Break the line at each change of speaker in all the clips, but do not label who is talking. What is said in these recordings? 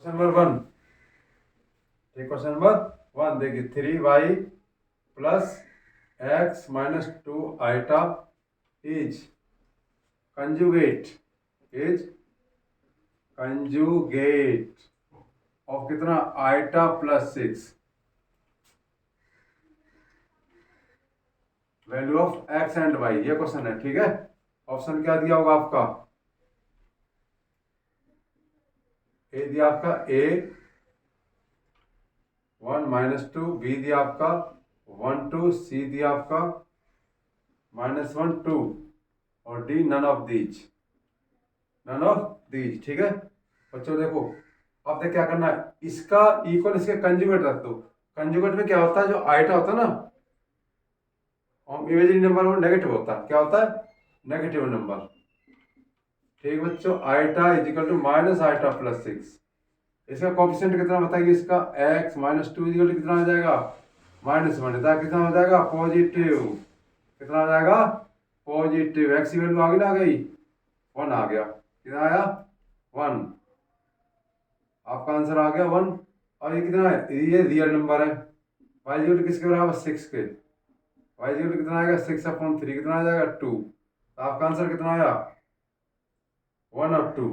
Question number 1। ठीक, question number 1 देखिए, 3y plus x minus 2 iota is conjugate is conjugate of कितना, iota plus 6, value of x and y, ये question है। ठीक है, option क्या दिया होगा आपका? ए दिया आपका a 1 माइनस 2, बी दिया आपका 1 2, सी दिया आपका माइनस 1 2, और D none of these, none of these. ठीक है बच्चों, देखो अब देख क्या करना है, इसका इक्वल इसके कंजुगेट रख दो। कंजुगेट में क्या होता है, जो आइटा होता है ना, इमेजिनरी नंबर वो नेगेटिव होता है। क्या होता है? Negative number. ठीक बच्चों, iota is equal to minus iota plus 6। इसका कोफिशिएंट कितना बताइए? इसका x माइनस 2 इक्वल टू कितना आ जाएगा? -1। कितना हो जाएगा? पॉजिटिव। कितना आ जाएगा? पॉजिटिव। x की वैल्यू आ गई ना, आ गई 1 आ गया। कितना आया? 1। आपका आंसर आ गया 1। और ये कितना है? ये रियल नंबर है। y इक्वल टू किसके बराबर? 6 के। y इक्वल टू कितना आएगा? 6/3। कितना आ जाएगा? 2। तो आपका आंसर कितना आया? 1 और 2।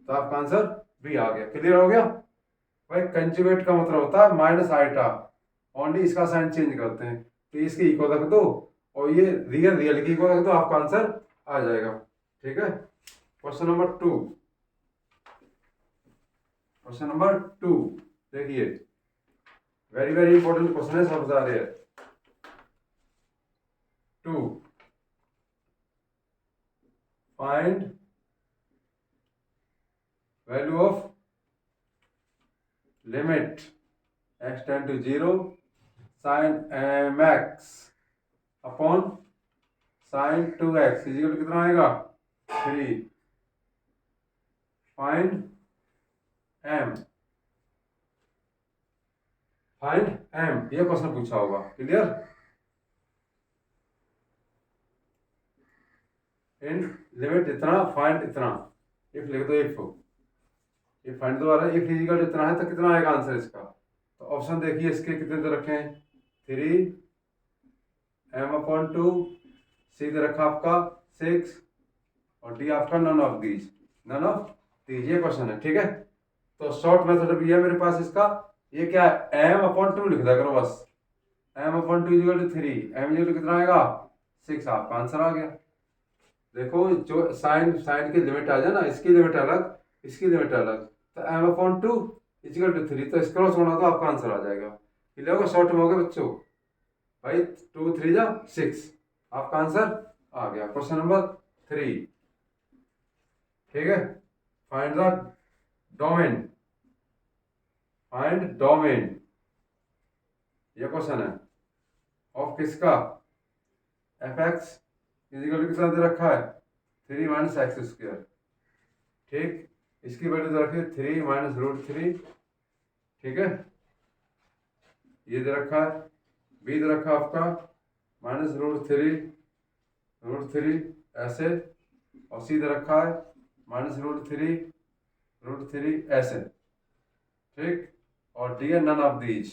तो आपका आंसर बी आ गया। क्लियर हो गया भाई? कंजुगेट का मतलब होता है माइनस आइटा, ओनली इसका साइन चेंज करते हैं। तो इसके इक्वल रख दो और ये रियल रियल की इक्वल रख दो, आपका आंसर आ जाएगा। ठीक है, क्वेश्चन नंबर 2। क्वेश्चन नंबर 2 देखिए, वेरी वेरी इंपॉर्टेंट क्वेश्चन है, सब बता रहे हैं। 2, find value of limit x tend to 0 sine mx upon sine 2x equal कितना आएगा? 3। फाइंड m, फाइंड m, ये क्वेश्चन पूछा होगा। क्लियर? इन लिमिट इतना, फाइंड इतना, इफ लिख दो, इफ फाइंड दोबारा, इफ इक्वल इतना है तो कितना आएगा आंसर इसका? तो ऑप्शन देखिए इसके कितने दे रखे हैं? 3 m/2, सी दे रखा आपका 6, और डी आपका none of these, none of these, ये क्वेश्चन है। ठीक है, तो शॉर्ट मेथड भी है मेरे पास इसका। ये क्या है? m/2 लिख दिया करो बस। m/2 equal to 3, m equal to कितना आएगा? 6। आपका आंसर आ गया। देखो, जो साइन साइन की लिमिट आ जाए ना, इसकी लिमिट अलग, इसकी लिमिट अलग, तो m/2 इक्वल टू 3, तो इसको छोड़ना तो आपका आंसर आ जाएगा। क्लियर होगा? शॉर्ट में हो गया बच्चों भाई। 2 3 जा 6, आपका आंसर आ गया। Question number 3। ठीक है, find the domain, find domain, ये क्वेश्चन है ऑफ किसका? f(x) इक्वल टू कितना दे रखा है? 3 माइनस एक्स स्क्वायर। ठीक, इसकी वैल्यू दे रखी है 3 माइनस रूट 3। ठीक है, ये दे रखा है, बी दे रखा है आपका माइनस रूट थ्री ऐसे, और सी दे रखा है माइनस रूट थ्री ऐसे। ठीक, और डी है none of these,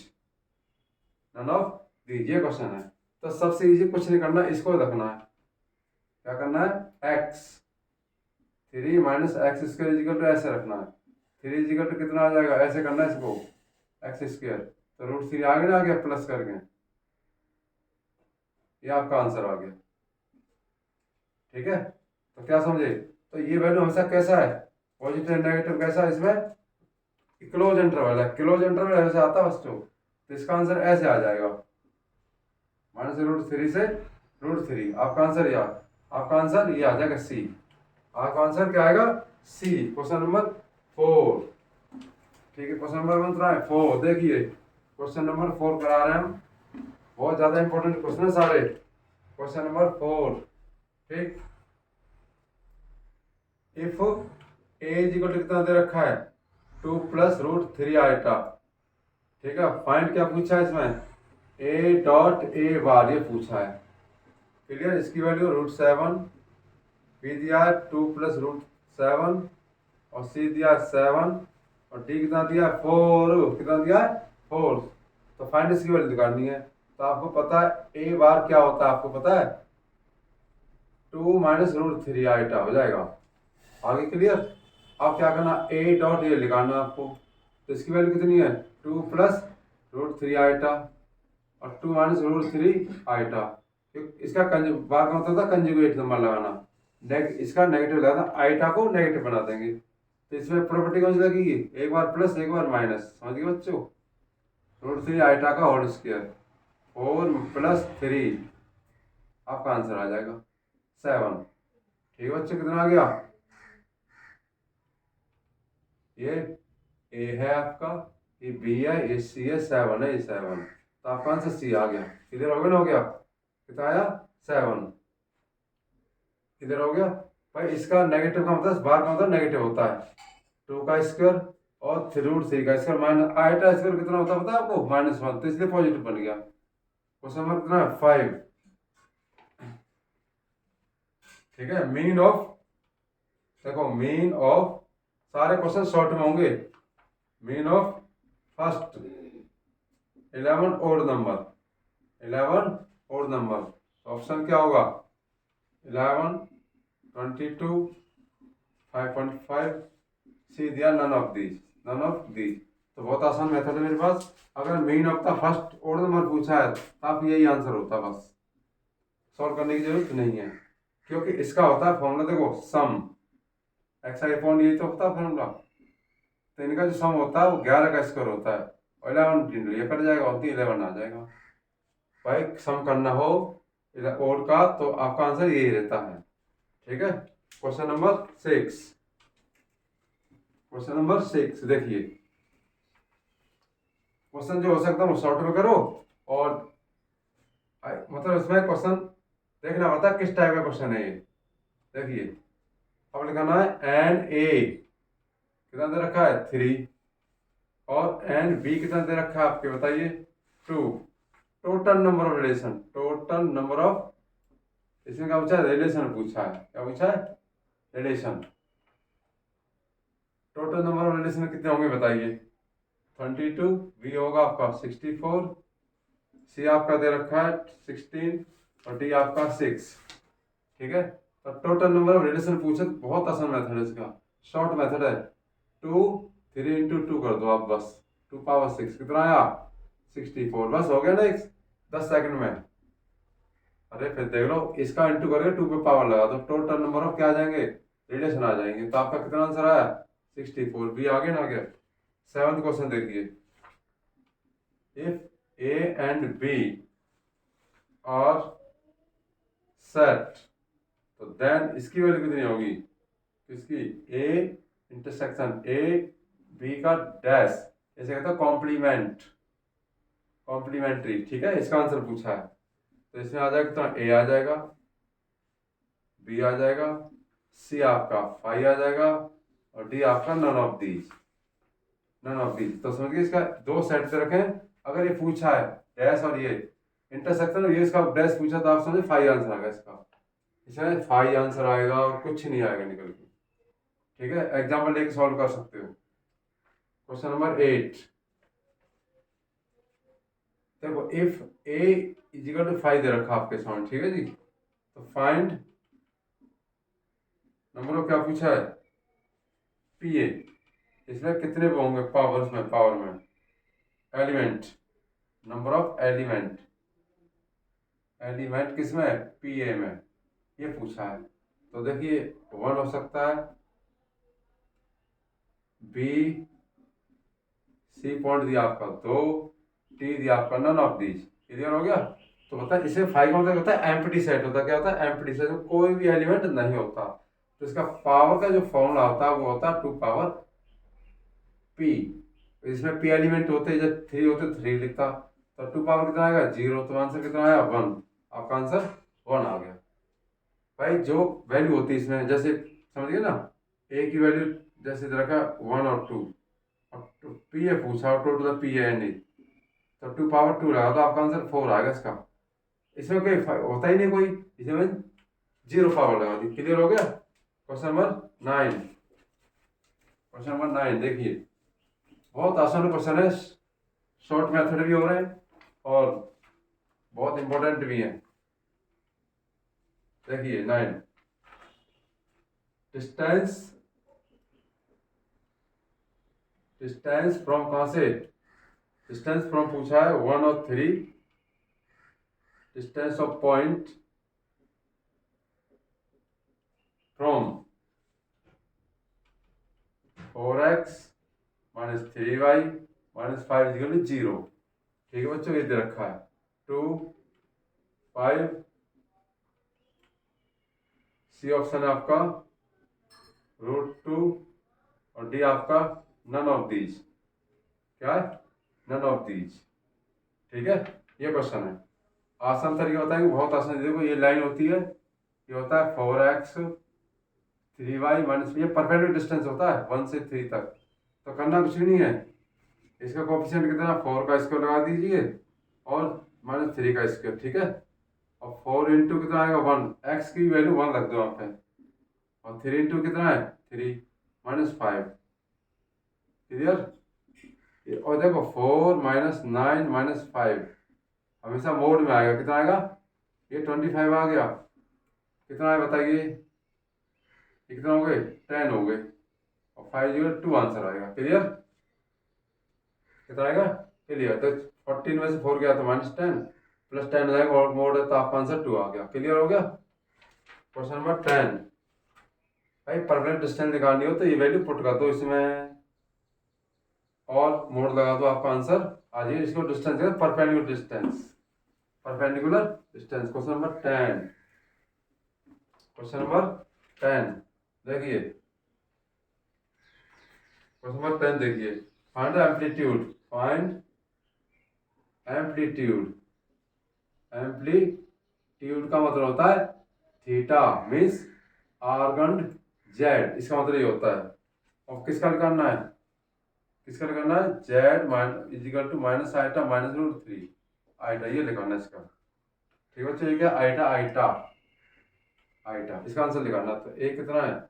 none of these, ये क्वेश्चन है। तो सबसे इजी कुछ नहीं करना, इसको रखना है। क्या करना है? X 3 minus x square equal to ऐसे रखना है। 3 इक्वल टू कितना आ जाएगा? ऐसे करना है इसको, एक्स स्क्वायर, तो रूट 3 आगे ना आ गया प्लस करके, ये आपका आंसर आ गया। ठीक है, तो क्या समझे? तो ये वैल्यू हमेशा कैसा है? पॉजिटिव नेगेटिव कैसा है इसमें? क्लोज इंटरवल है। क्लोज इंटरवल ऐसे आता है बच्चों, तो इसका आंसर ऐसे आ जाएगा, माइनस रूट 3 से रूट 3। आपका आंसर या, आपका आंसर ये आ जाएगा सी। आपका आंसर क्या आएगा? सी। Question number 4। ठीक है, क्वेश्चन नंबर 1 है 4। देखिए, क्वेश्चन नंबर 4 करा रहे हैं हम, बहुत ज्यादा इंपॉर्टेंट क्वेश्चन है सारे। Question number 4। ठीक, इफ ए इक्वल टू कितना दे रखा है? 2 प्लस रूट 3 आइटा। ठीक है, फाइंड क्या पूछा है इसमें? ए डॉट ए बार, ये पूछा है। क्लियर? इसकी वैल्यू √7, बी दिया है 2 प्लस √7, और सी दिया 7, और डी कितना दिया है 4, कितना दिया है 4। तो फाइंड इसकी वैल्यू निकालनी है। तो आपको पता है ए बार क्या होता है, आपको पता है 2 माइनस रूट 3 आइटा हो जाएगा। आगे क्लियर। अब क्या करना, ए डॉट ये निकालना आपको। तो इसकी वैल्यू कितनी है 2 प्लस रूट 3 आइटा और 2 माइनस रूट 3 आइटा। इसका बार का मतलब था कंजुगेट नंबर लगाना, इसका नेगेटिव लगाना, आइटा को नेगेटिव बना देंगे। तो इसमें प्रॉपर्टी कौन सी लगेगी, एक बार प्लस एक बार माइनस, समझ गए बच्चों। रूट 3 आइटा का होल स्क्वायर 4 प्लस 3, आपका आंसर आ जाएगा 7। ठीक है बच्चों, कितना आ गया, ये ए है आपका, ये बी है, ये सी है, 7 है, ये 7। तो आपका आंसर सी आ गया। किधर हो गया ना, हो गया कितना आया 7। किधर हो गया भाई, इसका नेगेटिव का मतलब बार का मतलब नेगेटिव होता है। 2 का स्क्वायर और रूट 3 का स्क्वायर माइनस आइटा स्क्वायर कितना होता है पता है आपको, -1, तो इसलिए पॉजिटिव बन गया। क्वेश्चन नंबर कितना है 5। ठीक है, मीन ऑफ, देखो मीन ऑफ, सारे क्वेश्चन शॉर्ट में होंगे। Mean of first 11 odd number, 11 odd number. Option क्या होगा 11, 22, 5.5, सी दिया none of these, none of these. तो बहुत आसान मेथड है मेरे पास। अगर mean of the first odd number पूछा है तो आप यही आंसर होता, बस सॉल्व करने की जरूरत नहीं है, क्योंकि इसका होता है फॉर्मूला, देखो सम एक्स आई अपॉन यही तो होता है फॉर्मूला। तो इनका जो सम होता है वो 11 का स्क्वायर होता है और 11 इंटू ये कट जाएगा और 11 आ जाएगा। भाई सम करना हो ओड का तो आपका आंसर यही रहता है। ठीक है, क्वेश्चन नंबर 6। क्वेश्चन नंबर 6 देखिए, क्वेश्चन जो हो सकता है वो शॉर्ट में करो, और मतलब इसमें क्वेश्चन देखना पड़ता है किस टाइप का क्वेश्चन है ये। देखिए अब लिखाना है एन ए कितना दे रखा है 3 और एन बी कितना दे रखा है आपके बताइए 2। Total number of relation, total number of, इसमें क्या पूछा है रिलेशन पूछा है, क्या पूछा है relation. Total number of relation कितने होंगे बताइए 22, बी होगा आपका 64, सी आपका दे रखा है 16 और डी आपका 6। ठीक है, तो टोटल नंबर ऑफ रिलेशन पूछे तो बहुत आसान मेथड है इसका, शॉर्ट मेथड है। 2 3 इंटू 2 कर दो आप बस, 2 पावर 6 कितना आया 64, बस हो गया ना 10 सेकंड में। अरे फिर देख लो, इसका इंटू करके 2 पे पावर लगा दो, टोटल नंबर ऑफ क्या आ जाएंगे रिलेशन आ जाएंगे। तो आपका कितना आंसर आया 64, बी आगे ना गया। 7th क्वेश्चन देखिए, if A and B are set तो देन इसकी वैल्यू कितनी होगी, इसकी ए इंटरसेक्शन ए बी का डैश, इसे कहता है कॉम्प्लीमेंट, कॉम्प्लीमेंट्री। ठीक है, इसका आंसर पूछा है तो इसमें आ जाएगा कितना ए आ जाएगा, बी आ जाएगा, सी आपका 5 आ जाएगा और डी आपका none of these, none of these. तो समझिए इसका दो सेट से रखें, अगर ये पूछा है डैश और ये इंटरसेक्शन, ये इसका डैश पूछा तो आप समझे 5 आंसर आएगा इसका, इसमें 5 आंसर आएगा और कुछ नहीं आएगा निकल के। ठीक है, एग्जाम्पल लेके सॉल्व कर सकते हो। क्वेश्चन नंबर 8 देखो, if A is equal to 5 दे रखा आपके सामने। ठीक है जी, तो फाइंड नंबर ऑफ क्या पूछा है पी ए, इसमें कितने होंगे पावर्स में, पावर में element, number of element, element किसमें पी ए में, ये पूछा है। तो देखिए 1 हो सकता है, बी सी पॉइंट दिया आपका 2, टी दिया आपका नन ऑफ दीज, क्लियर हो गया। तो बता इसे 5 का मतलब होता है एम्प्टी सेट, होता है क्या होता है एम्प्टी सेट, कोई भी एलिमेंट नहीं होता। तो इसका पावर का जो फॉर्मूला होता है वो होता है 2 पावर पी, इसमें पी एलिमेंट होते हैं, जब 3 होते 3 लिखता, तो 2 पावर कितना आएगा 0, तो आंसर कितना आया 1, आपका आंसर 1 आ गया। भाई जो वैल्यू होती है इसमें, जैसे समझ गए ना, ए की वैल्यू जैसे रखा 1 और 2 और पी ए पूछा और टोटल पी ए नहीं, तो 2 पावर 2 लगा तो आपका आंसर 4 आएगा इसका। इसमें कोई होता ही नहीं कोई, इसमें 0 पावर लगा दी, क्लियर हो गया। क्वेश्चन नंबर 9, क्वेश्चन नंबर 9 देखिए, बहुत आसान क्वेश्चन है, शॉर्ट मेथड भी हो रहे हैं और बहुत इंपॉर्टेंट भी है। देखिए 9 डिस्टेंस, डिस्टेंस फ्रॉम कहाँ से, डिस्टेंस फ्रॉम पूछा है 1 और 3, distance of point from 4x minus 3y minus 5 equal to 0। ठीक है बच्चों, ये दे रखा है 2 5, सी ऑप्शन है आपका √2 और डी आपका नन ऑफ दीज। क्या है, नन ऑफ दीज। ठीक है, ये क्वेश्चन है। आसान तरीका होता है, बहुत आसान। देखो ये लाइन होती है, ये होता है 4x 3y माइनस, ये परपेंडिकुलर डिस्टेंस होता है 1 से 3 तक। तो करना कुछ भी नहीं है, इसका कोफिशिएंट कितना, 4 का स्क्वायर लगा दीजिए और माइनस 3 का स्क्वायर। ठीक है, और 4 इंटू कितना आएगा 1, एक्स की वैल्यू 1 रख दो वहाँ पे, और 3 इंटू कितना है 3 माइनस 5। क्लियर। और देखो 4 माइनस 9 माइनस 5 हमेशा मोड में आएगा, कितना आएगा, ये 25 आ गया, कितना है बताइए, ये कितना हो गए 10 हो गए, और 5 2 आंसर आएगा। क्लियर, कितना आएगा, क्लियर। तो 14 में से 4 गया तो -10 प्लस 10 हो जाएगा, और मोड है तो आपका आंसर 2 आ गया। क्लियर हो गया। क्वेश्चन नंबर 10, भाई परमानेंट डिस्टेंस निकालनी हो तो ये वैल्यू पुट कर दो इसमें और मोड लगा दो, आपका आंसर आ जाएगा। इसको डिस्टेंस है perpendicular distance, perpendicular distance. Question number 10, question number 10 देखिए, क्वेश्चन नंबर 10 देखिए, find the amplitude, find amplitude. Amplitude का मतलब होता है थीटा मीन्स आर्गन जेड, इसका मतलब ये होता है। और किसका निकालना है, किसका निकालना है, Z equal to minus iota minus √3 iota, ये निकालना है इसका। ठीक है, ये क्या आइटा, आइटा आइटा, इसका आंसर निकालना। तो ए कितना है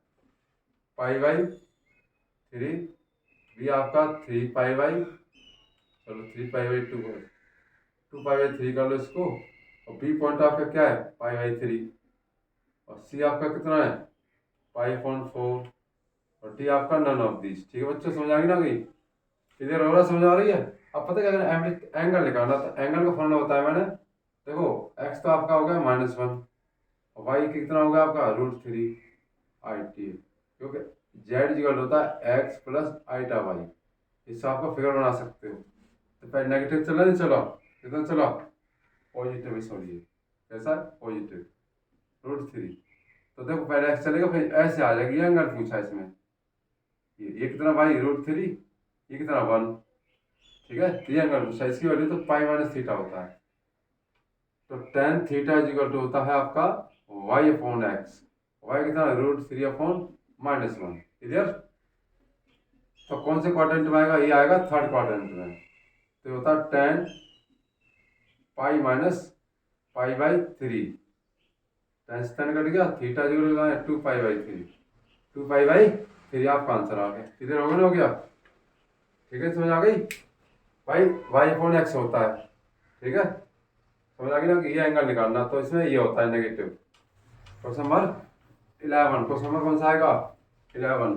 π/3, बी आपका 3π/, चलो 3π/2 2π/3 कर लो इसको, और बी पॉइंट आपका क्या है π/3, और सी आपका कितना है π/4, और डी आपका नन ऑफ दिस। ठीक है बच्चों, समझ आ गई ना गई, क्लियर हो रहा, समझ आ रही है। अब पता है क्या, अगर एंगल निकालना तो एंगल का फॉर्मूला बताया मैंने। देखो एक्स तो आपका हो गया -1 और वाई कितना होगा आपका √3 IT, क्योंकि जेड इक्वल होता है एक्स प्लस आइटा वाई। इससे आपको फिगर बना सकते हो। तो पहले नेगेटिव चला, नहीं चला, कितना चला, पॉजिटिव, सॉरी कैसा पॉजिटिव √3। तो देखो पहले एक्स चलेगा, फिर ऐसे आ जाएगी, एंगल पूछा इसमें, ये कितना भाई √3, ये कितना 1। ठीक है, ये एंगल पूछा, इसकी वैल्यू तो π-θ होता है। तो tan थीटा इक्वल टू होता है आपका y/x, y कितना √3/-1। क्लियर। तो कौन से क्वाड्रेंट में आएगा, ये आएगा थर्ड क्वाड्रेंट में। तो होता है tan π-π/3, tan से tan कट गया, थीटा इक्वल टू 2π/3, 2π/3 आपका आंसर आ गया। क्लियर हो गया ना, हो गया। ठीक है, समझ आ गई भाई, y/x होता है। ठीक है, समझ आ गई ना कि ये एंगल निकालना, तो इसमें ये होता है negative. Question number 11, question number कौन सा आएगा 11,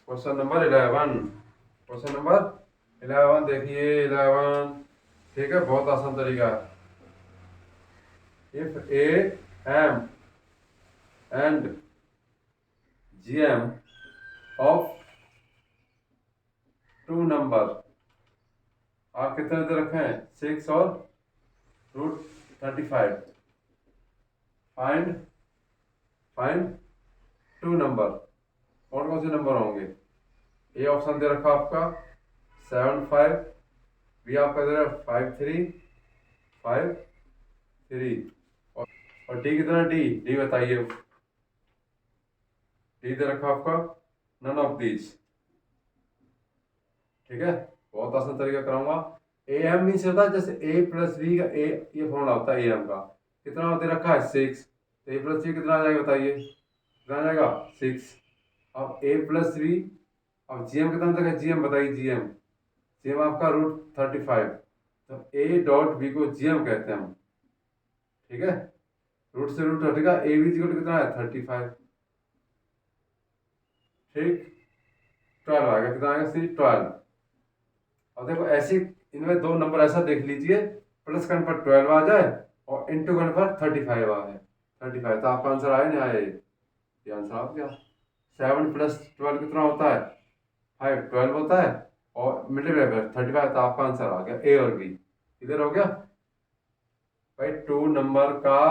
क्वेश्चन नंबर 11, क्वेश्चन नंबर 11 देखिए 11। ठीक है, बहुत आसान तरीका है। If A M and GM of 2 number, आप कितने दे रखे हैं 6 और √35, फाइंड फाइंड 2 नंबर, कौन कौन से नंबर होंगे। ए ऑप्शन दे रखा आपका 7 5, बी आपका दे रहा 5 3 5 3, और डी कितना, डी बताइए, डी दे रखा आपका नन ऑफ दीज। ठीक है, बहुत आसान तरीका कराऊंगा। ए एम मीन्स होता है जैसे a + b का ए, ये फॉर्मूला होता है ए एम का, कितना दे रखा है 6, तो a + b कितना आ जाएगा बताइए, कितना आ जाएगा 6। अब a + b, अब GM कितना तक है, GM बताइए, GM GM आपका √35, तो A डॉट B को GM कहते हैं हम, ठीक है। रूट से रूट हटेगा, ए बी इक्वल कितना है 35, ठीक। 12 आ गया, कितना आएगा सी 12। अब देखो ऐसी इनमें दो नंबर ऐसा देख लीजिए, प्लस करने पर 12 आ जाए और इंटू करने पर 35 आ जाए, 35, तो आपका आंसर आया नहीं आया, ये आंसर आ गया। 7 + 12 कितना होता है 5, 12 होता है, और मल्टीप्लाई पर 35, तो आपका आंसर आ गया ए और बी, इधर हो गया भाई। 2 नंबर का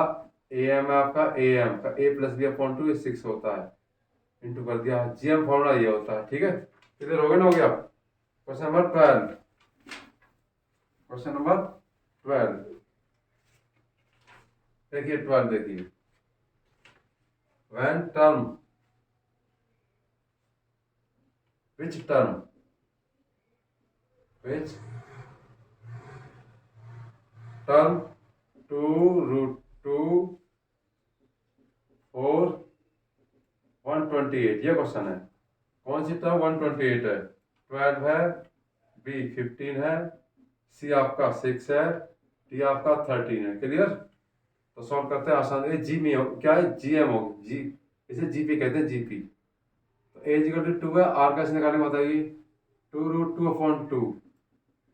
AM है आपका, AM का A + B अपॉन 2 6 होता है, इंटू कर दिया, GM फॉर्मूला ये होता है, ठीक है। क्लियर हो गया ना, हो गया। क्वेश्चन नंबर 12, क्वेश्चन नंबर 12 देखिए, 12 देखिए, when term, which term, which term 2√2 4 128, ये क्वेश्चन है। कौन सी टर्म 128 है, 12 है, B 15 है, C आपका 6 है, D आपका 13 है। क्लियर, तो सॉल्व करते हैं आसान। ये जी में हो, क्या है GM हो, जी, इसे GP कहते हैं, GP। तो A = 2 है, R कैसे निकालेंगे बताइए, 2√2 अपॉन 2,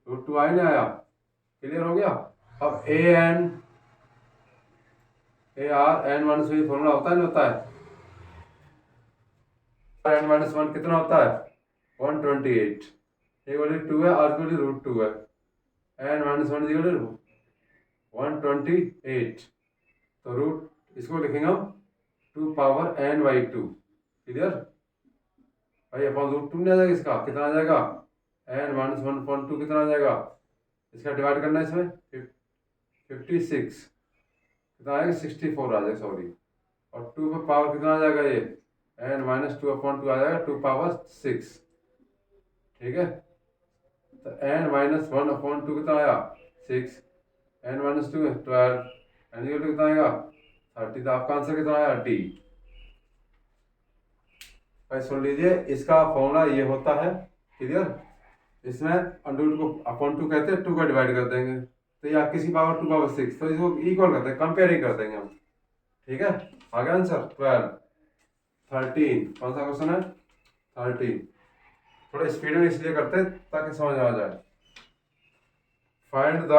√2 आया नहीं आया, क्लियर हो गया। अब AN फॉर्मूला होता है, नहीं होता है, n-1 कितना होता है 128, A = 2 है, R √2 है, n-1 = 128, तो रूट इसको लिखेंगे हम 2 पावर n/2, क्लियर भाई। अपॉन √2 नहीं आ जाएगा, इसका कितना आ जाएगा n-1/2 कितना आ जाएगा, इसका डिवाइड करना है इसमें 56, कितना आएगा 64 आ जाएगा, सॉरी, और 2 पे पावर कितना आ जाएगा, ये n-2/2 आ जाएगा 2 पावर 6, ठीक है। तो n-1/2 कितना आया 6, n-2 12, n कितना आएगा 30, तो आपका आंसर कितना आया डी। भाई सुन लीजिए, इसका फॉर्मूला ये होता है, क्लियर। इसमें अंडर को अपॉन 2 कहते हैं, 2 का डिवाइड कर देंगे, तो या किसी पावर 2 पावर 6, तो इसको इक्वल करते हैं, कंपेयरिंग कर देंगे हम, ठीक है। आ गया आंसर 12, 13, कौन सा क्वेश्चन है 13। थोड़ा स्पीड में इसलिए करते हैं ताकि समझ आ जाए। Find the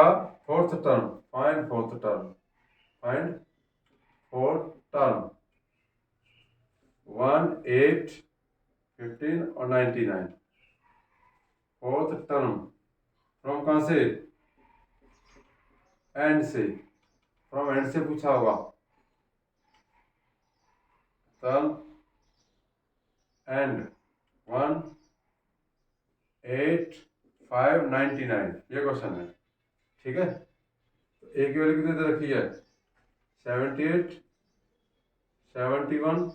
fourth term, find fourth term, find fourth term 1, 8, 15 और 99, फोर्थ टर्म फ्रॉम कहाँ से, एंड से, फ्रॉम एंड से पूछा होगा, टर्म एंड 1, 8, 5, 99, ये क्वेश्चन है, ठीक है। तो ए की वैल्यू कितनी दे रखी है 78, 71,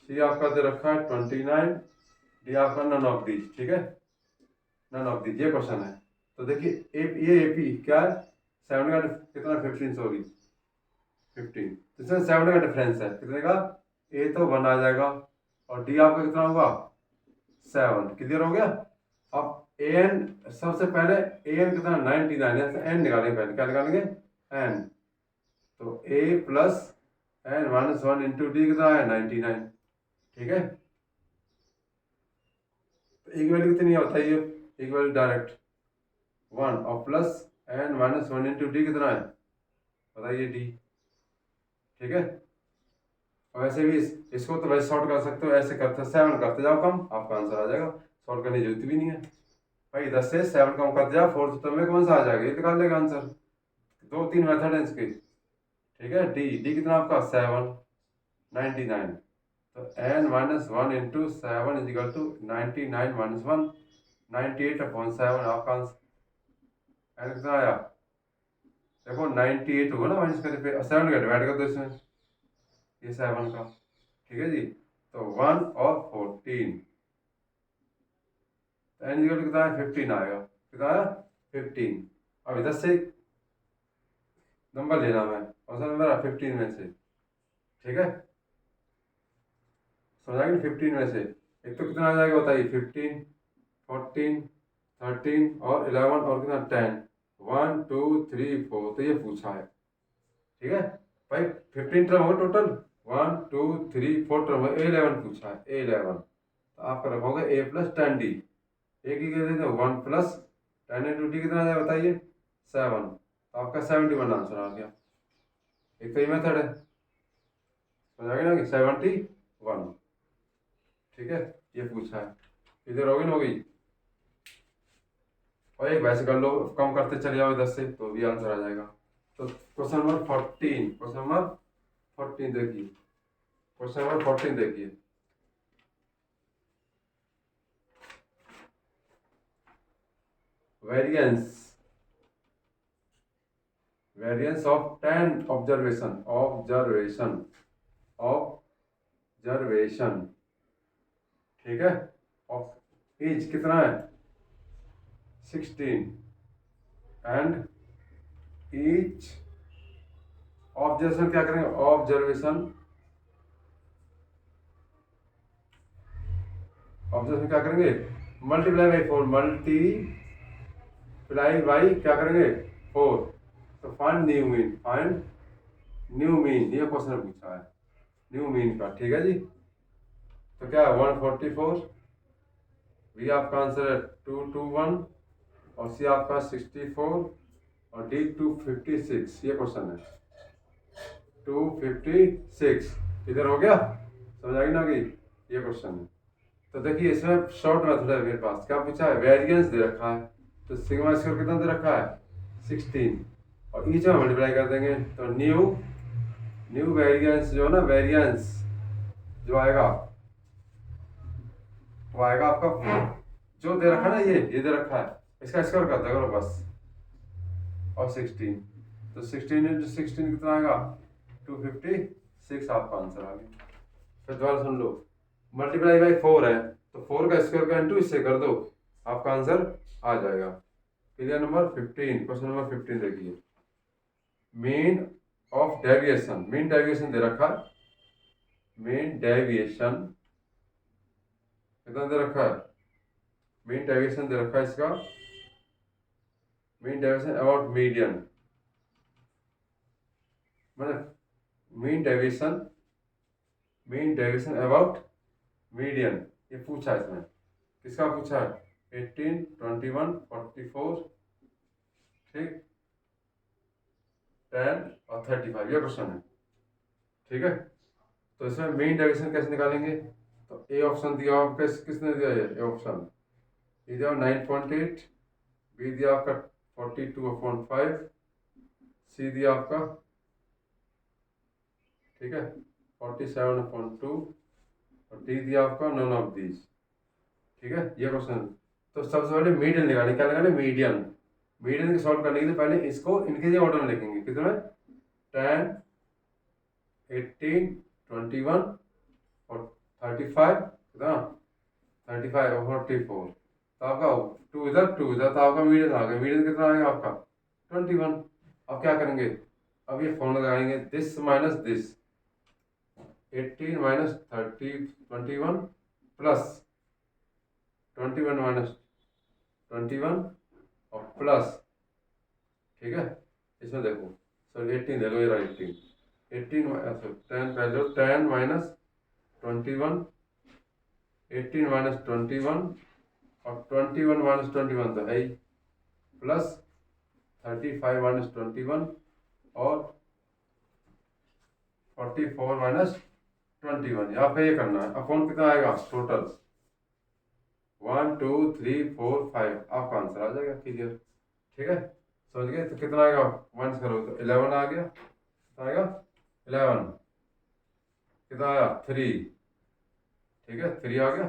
सी आपका दे रखा है 29, डी आपका नन ऑफ दीज, ठीक है, नन ऑफ दीज, ये क्वेश्चन है। तो देखिए ये एपी क्या है, 7 का कितना 15, सॉरी 15, तो इसमें 7 का डिफरेंस है, कितने का, ए तो 1 आ जाएगा, और डी आपका कितना होगा 7, क्लियर हो गया। अब एन, सबसे पहले एन कितना 99 है, एन निकालेंगे, पहले क्या निकालेंगे एन, तो ए प्लस n-1 इंटू डी कितना है 99, ठीक है। तो एक वैल्यू कितनी है बताइए, एक वैल्यू डायरेक्ट 1, और प्लस n-1 इंटू डी कितना है बताइए डी, ठीक है। और वैसे भी इसको तो वैसे शॉर्ट कर सकते हो, ऐसे करते 7 करते जाओ कम, आपका आंसर आ जाएगा, शॉर्ट करने की जरूरत भी नहीं है भाई। 10 से 7 कम करते जाओ, फोर्थ टर्म में कौन सा आ जाएगा, ये निकाल लेगा आंसर। 2-3 मेथड है इसके, ठीक है। डी डी कितना आपका 7, 99, तो n-1 into 7 is equal to 99 - 1, 98/7, आपका आंसर एन कितना आया, देखो 98 होगा ना, माइनस करके 7 का डिवाइड कर दो इसमें, ये 7 का, ठीक है जी। तो 1 और 14, तो एन इक्वल टू कितना है 15 आएगा, कितना आया 15। अब इधर से नंबर लेना है, कौन सा नंबर है 15 में से, ठीक है, समझ आएगी 15 में से, एक तो कितना आ जाएगा बताइए 15, 14, 13 और 11 और कितना 10, 1 2 3 4, तो ये पूछा है। ठीक है भाई, 15 टर्म होगा टोटल, 1 2 3 4 टर्म है, A11 पूछा है, A11, तो आपका रखोगे A+10D, एक ही कह देते 1 प्लस 10 × D कितना आ जाए बताइए, 7, तो आपका 71 आंसर आ गया। एक तो ये मेथड है, समझ आ गया ना कि 71। ठीक है, ये पूछा है, इधर होगी ना, हो गई। और एक वैसे कर लो, कम करते चले जाओ 10 से तो भी आंसर आ जाएगा। तो क्वेश्चन नंबर 14, क्वेश्चन नंबर 14 देखिए, क्वेश्चन नंबर 14 देखिए, variance, variance of 10 observation, observation, ठीक है, ऑफ एज कितना है 16, एंड ईच ऑब्जर्वेशन क्या करेंगे, ऑब्जर्वेशन क्या करेंगे, मल्टीप्लाई बाई 4, मल्टीप्लाई बाई क्या करेंगे 4, तो find new mean, find new mean, ये क्वेश्चन पूछा है न्यू मीन का। ठीक है जी, तो क्या है 144, बी आपका आंसर है 221, और सी आपका 64, और डी 256, ये क्वेश्चन है 256, इधर हो गया, समझ आई ना कि ये क्वेश्चन है। तो देखिए इसमें शॉर्ट मेथड है मेरे पास, क्या पूछा है, वेरिएंस दे रखा है, तो सिग्मा स्क्वायर कितना दे रखा है 16, और ईच में मल्टीप्लाई कर देंगे, तो न्यू वेरिएंस जो है ना, वेरिएंस जो आएगा वो आएगा आपका, जो दे रखा है ना, ये दे रखा है, इसका स्क्वायर कर देगा बस, और 16, तो 16 × 16 कितना आएगा 256, आपका आंसर आ गया। फिर दोबारा सुन लो, मल्टीप्लाई बाई 4 है, तो 4 का स्क्वायर का इंटू इससे कर दो, आपका आंसर आ जाएगा। क्लियर। नंबर 15, क्वेश्चन नंबर 15 देखिए, mean of deviation, mean deviation दे रखा है, मीन डेविएशन कितना दे रखा है, मीन डेविएशन दे रखा है इसका, मीन डेविएशन अबाउट मीडियन, मतलब मीन डेविएशन अबाउट मीडियन, ये पूछा है इसमें, किसका पूछा है 18 21 44, ठीक 10 और 35, ये क्वेश्चन है। ठीक है, तो इसमें मीन डेविएशन कैसे निकालेंगे, तो ए ऑप्शन दिया आपका, किसने दिया है ए ऑप्शन, ये दिया 9.8, बी दिया आपका 42/5, सी दिया आपका, ठीक है 47/2, और डी दिया आपका नन ऑफ दीज। ठीक है, ये क्वेश्चन। तो सबसे पहले मीडियन निकालें, क्या निकालें, मीडियन, मीडियन को सॉल्व करने के लिए पहले इसको इनके लिए ऑर्डर में लिखेंगे, कितने 10 18 21 और 35, कितना 35 और 44, तो आपका 2 इधर 2 इधर, तो आपका मीडियन आ गया, मीडियन कितना आएगा आपका 21। अब क्या करेंगे, अब ये फॉर्मूला लगाएंगे, this minus this, 18 minus 21 plus 21 minus 21 और प्लस, ठीक है, इसमें देखो सॉरी 18 देखो, ये रहा 18 10 पहले 10 माइनस 21, 18 माइनस 21 और 21 माइनस 21 तो है ही, प्लस 35 माइनस 21 और 44 माइनस 21, यहाँ पे ये करना है, अपॉन कितना आएगा टोटल 1 2 3 4 5, आपका आंसर आ जाएगा क्लियर। ठीक है, समझ गए, तो कितना आएगा माइनस करो तो 11 आ गया, कितना आएगा 11, कितना आया 3, ठीक है 3 आ गया,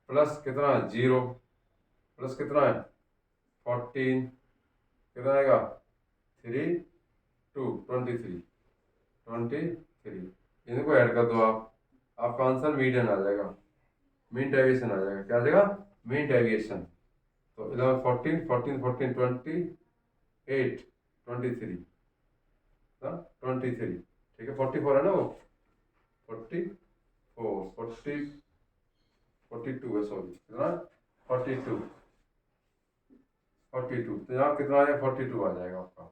प्लस कितना 0, प्लस कितना है 14, कितना आएगा 3 2 23, इनको ऐड कर दो आप, आपका आंसर मीडियन आ जाएगा, मीन डेविएशन आ जाएगा, क्या आ जाएगा मीन डेविएशन। तो 11 14 14 14 28 23, 23, ठीक है 44 है ना वो, 44 42 है, सॉरी कितना 42, 42, तो यहाँ कितना आएगा 42 आ जाएगा आपका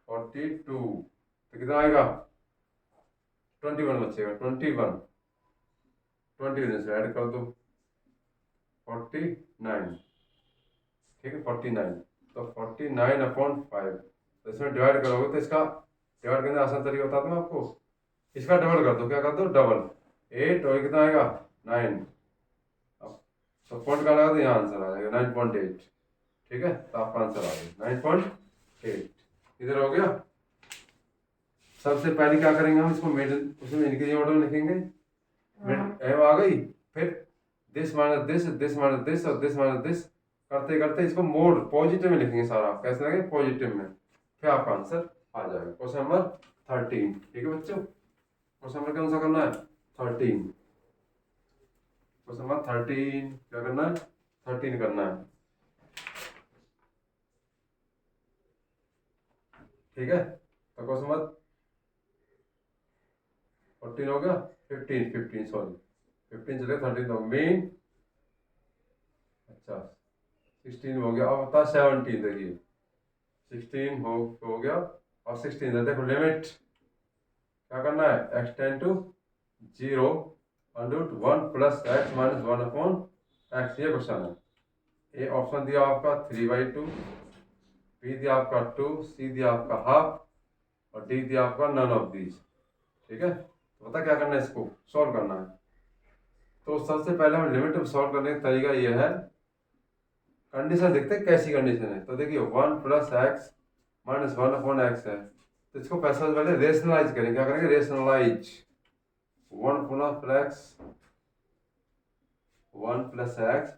42, तो कितना आएगा 21 बचेगा 21, 20 से ऐड कर दो 49, ठीक है 49, तो 49/5, तो इसमें डिवाइड करोगे तो इसका डिवाइड करने का आसान तरीका बता दूँ आपको, इसका डबल कर दो, क्या कर दो डबल 8 और कितना आएगा 9, अब तो पॉइंट का लगा तो यहाँ आंसर आ जाएगा 9.8, ठीक है, तो आपका आंसर आ गया 9.8, इधर हो गया। सबसे पहले क्या करेंगे हम इसको मिडिल, उसमें इंक्रीजिंग ऑर्डर लिखेंगे, एम आ गई, फिर this minus this, this minus this और दिस माइनस दिस करते करते इसको मोड पॉजिटिव में लिखेंगे सारा, कैसे लगेगा पॉजिटिव में, फिर आपका आंसर आ जाएगा। क्वेश्चन नंबर 13, ठीक है बच्चों, क्वेश्चन नंबर कौन सा करना है 13, क्वेश्चन नंबर 13 क्या करना है 13 करना है, ठीक है, तो क्वेश्चन नंबर 14 हो गया, 15 सॉरी 15 चले 13 तो मेन, अच्छा 16 हो गया, अब बता 17, देखिए 16 हो गया, और 16 देखो लिमिट क्या करना है x tend to 0 √1 plus x minus 1/x, ये क्वेश्चन है। ए ऑप्शन दिया आपका 3/2, बी दिया आपका 2, सी दिया आपका हाफ और डी दिया आपका नन ऑफ दीज, ठीक है, तो पता क्या करना है इसको सॉल्व करना है। तो सबसे पहले हम लिमिट सॉल्व करने का तरीका ये है, कंडीशन देखते हैं कैसी कंडीशन है, तो देखिए 1 प्लस एक्स माइनस 1/x है, तो इसको पैसा पहले रेशनलाइज करेंगे, क्या करेंगे रेशनलाइज 1 प्लस एक्स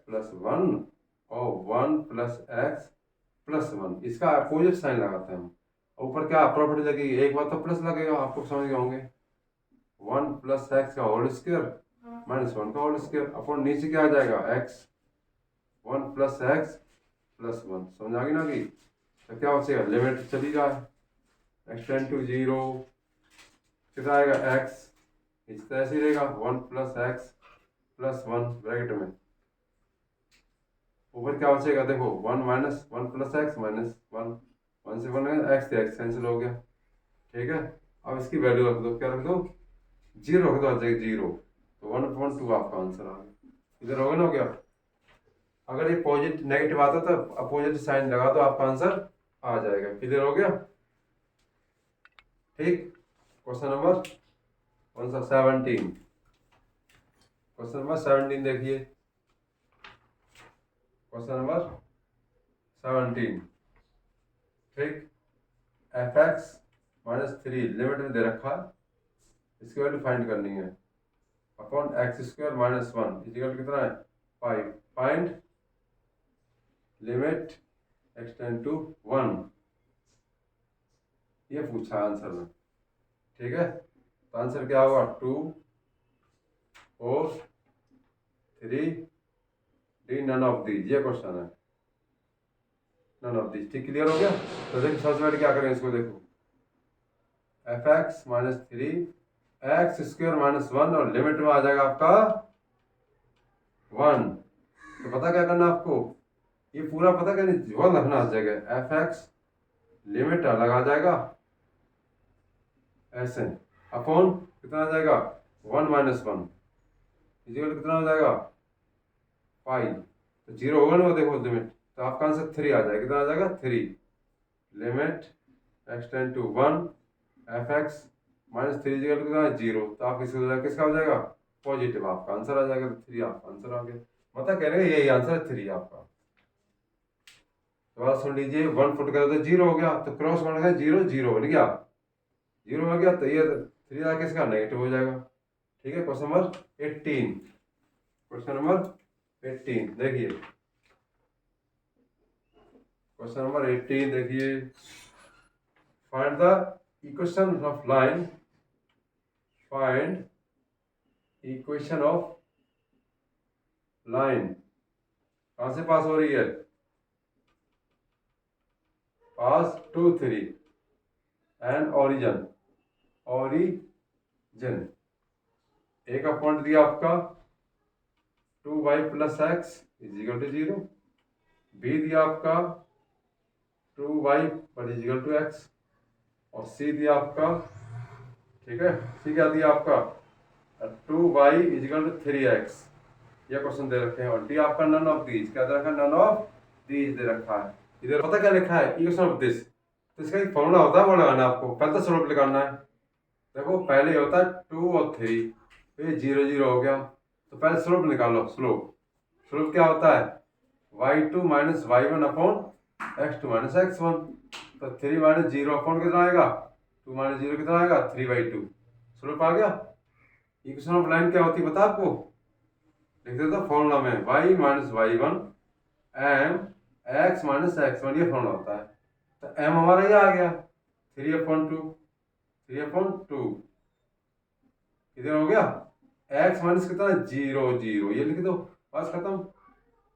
प्लस 1 और 1 प्लस एक्स प्लस 1, इसका अपोजिट साइन लगाते हैं हम, ऊपर क्या प्रॉपर्टी लगेगी, एक बार तो प्लस लगेगा, आपको समझ गए होंगे, 1 प्लस एक्स का होल स्क्वायर माइनस 1 का होल स्क्वायर अपॉन नीचे क्या आ जाएगा एक्स, 1 प्लस एक्स प्लस 1, समझ आ गई ना कि, तो क्या बचेगा लिमिट चली जाए x टेंड टू 0, कितना आएगा x, इस तरह से रहेगा 1 प्लस एक्स प्लस 1 ब्रैकेट में, ऊपर क्या बचेगा देखो 1 माइनस 1 प्लस एक्स माइनस 1, 1 से 1 एक्स एक्स कैंसिल हो गया, ठीक है, अब इसकी वैल्यू रख दो, क्या रख दो 0 रख दो, आ जाएगा 0, तो 1/2 आपका आंसर आ गया, इधर होगा ना हो गया। अगर ये पॉजिटिव नेगेटिव आता तो अपोजिट साइन लगा दो, आपका आंसर आ जाएगा, क्लियर हो गया, ठीक। क्वेश्चन नंबर कौन सा 17, क्वेश्चन नंबर 17 देखिए, क्वेश्चन नंबर 17, ठीक, f(x माइनस 3) लिमिट में दे रखा है, इसकी वैल्यू फाइंड करनी है, अपॉन x² माइनस 1 इजिकल कितना है 5, find limit x tend to 1, ये पूछा आंसर में, ठीक है, तो आंसर क्या होगा 2 4 3 डी नन ऑफ दीज, ये क्वेश्चन है नन ऑफ दीज, ठीक, क्लियर हो गया। तो देखिए सबसे पहले क्या करें इसको, देखो f(x माइनस 3 x² माइनस 1 और लिमिट में आ जाएगा आपका 1, तो पता क्या करना आपको, ये पूरा पता क्या नहीं 1 रखना हर जगह, f(x) लिमिट अलग आ जाएगा ऐसे, अपॉन कितना आ जाएगा 1 माइनस 1 इजिकल कितना हो जाएगा 5, तो 0 होगा ना देखो लिमिट, तो आपका आंसर 3 आ जाएगा, कितना आ जाएगा 3, limit x tend to 1 f(x minus 3 equal कितना है 0, तो आप किसका हो जाएगा पॉजिटिव, आपका आंसर आ जाएगा, तो 3 आपका आंसर आ गया, मतलब कहने का यही आंसर है 3 आपका। तो सुन लीजिए 1 फुट का तो 0 हो गया, तो क्रॉस बन गया 0 0 बन गया, 0 हो गया, तो ये 3 आके इसका नेगेटिव हो जाएगा, ठीक है। क्वेश्चन नंबर 18, क्वेश्चन नंबर 18 देखिए, क्वेश्चन नंबर 18 देखिए, find the equation of line, find equation of line, कहां से पास हो रही है, pass 2 3 and origin, origin A का पॉइंट दिया आपका 2y plus x equal to 0, B दिया आपका 2y but is equal to x, और सी दिया आपका, ठीक है, सी क्या दिया आपका 2y इजिकल टू 3x, ये क्वेश्चन दे रखे हैं। और डी आपका नन ऑफ दीज, क्या दे रखा है, नन ऑफ दीज दे रखा है। इधर पता क्या लिखा है, इक्वेशन ऑफ दिस, तो इसका एक फॉर्मूला होता है वो लगाना आपको, पहले तो स्लोप निकालना है। देखो पहले होता है 2 और 3, तो ये 0 0 हो गया, तो पहले स्लोप निकालो। स्लोप स्लोप क्या होता है y2 minus y1 upon x2 minus x1, तो 3 माइनस 0 अपॉन कितना आएगा, 2 माइनस 0 कितना आएगा 3/2, स्लोप आ गया। इक्वेशन ऑफ लाइन क्या होती है पता आपको, लिख देता फॉर्मूला में y minus y1 m x minus x1, ये फॉर्मूला होता है। तो m हमारा ये आ गया 3/2 इधर हो गया, x माइनस कितना है 0 0, ये लिख दो, बस खत्म।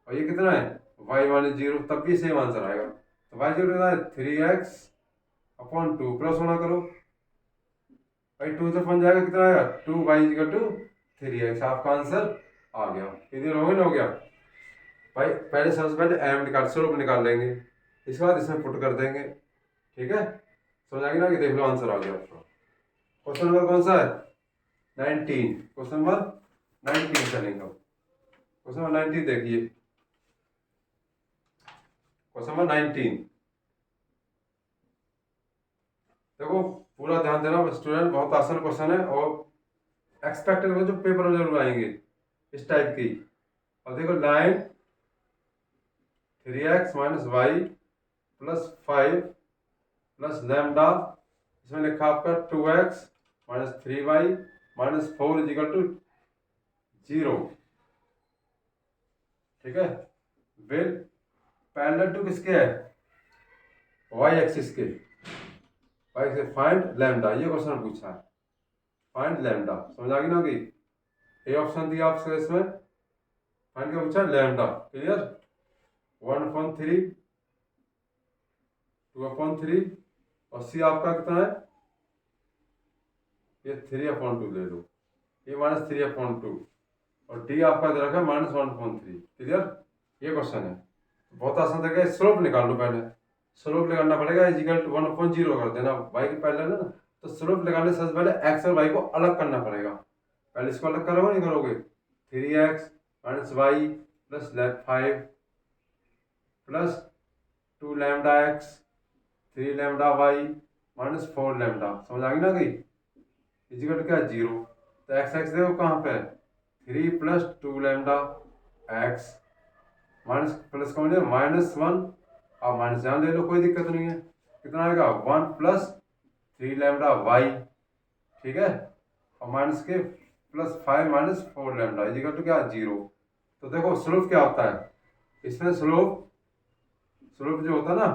और ये कितना है y माइनस 0, तब भी सेम आंसर आएगा। तो y जो कितना है 3x/2, क्रॉस होना करो भाई, 2 तो बन जाएगा, कितना आएगा 2y इक्वल टू 3x, आपका आंसर आ गया। इधर हो गया ना, हो गया भाई। पहले सबसे पहले m निकाल, स्लोप निकाल लेंगे, इसके बाद इसमें पुट कर देंगे, ठीक है, समझ आएगी ना, कि देख लो आंसर आ गया आपका। क्वेश्चन नंबर कौन सा है 19, क्वेश्चन नंबर 19 चलेंगे। क्वेश्चन नंबर 19 देखिए, क्वेश्चन नंबर 19 देखो, पूरा ध्यान देना स्टूडेंट, बहुत आसान क्वेश्चन है और एक्सपेक्टेड जो पेपर में जरूर आएंगे इस टाइप की। और देखो line 3x minus Y plus 5 plus lambda, इसमें लिखा आपका 2x minus 3y minus 4 is equal to 0, ठीक है। विल पैरेलल टू किसके है, y एक्सिस के, y से फाइंड लैम्डा, ये क्वेश्चन पूछा है, फाइंड लैम्डा, समझ आ गई ना कि ए ऑप्शन दिया आपसे इसमें, फाइंड क्या पूछा लैम्डा, क्लियर। 1/3 2/3, और सी आपका कितना है, ये 3/2 ले लो, ये माइनस 3/2, और डी आपका दे रखा है -1/3, क्लियर। ये क्वेश्चन है, बहुत आसान तरीका है। स्लोप निकाल लो, पहले स्लोप निकालना पड़ेगा, इजिकल टू 1/0 कर देना, y के पहले ना, तो स्लोप निकालने से सबसे पहले x और y को अलग करना पड़ेगा। पहले इसको अलग करोगे, नहीं करोगे, 3x minus Y plus 5 plus 2 lambda x 3 lambda y minus 4 lambda, समझ आ गई ना कि इजिकल टू क्या 0, तो x x देखो कहाँ पे 3 plus 2 lambda x minus plus कौन है -1, आप माइनस यहाँ ले लो, कोई दिक्कत नहीं है, कितना आएगा 1 प्लस 3 लैम्डा वाई, ठीक है, और माइनस के plus 5 minus 4 lambda equal to क्या 0। तो देखो स्लोप क्या होता है इसमें, स्लोप जो होता है ना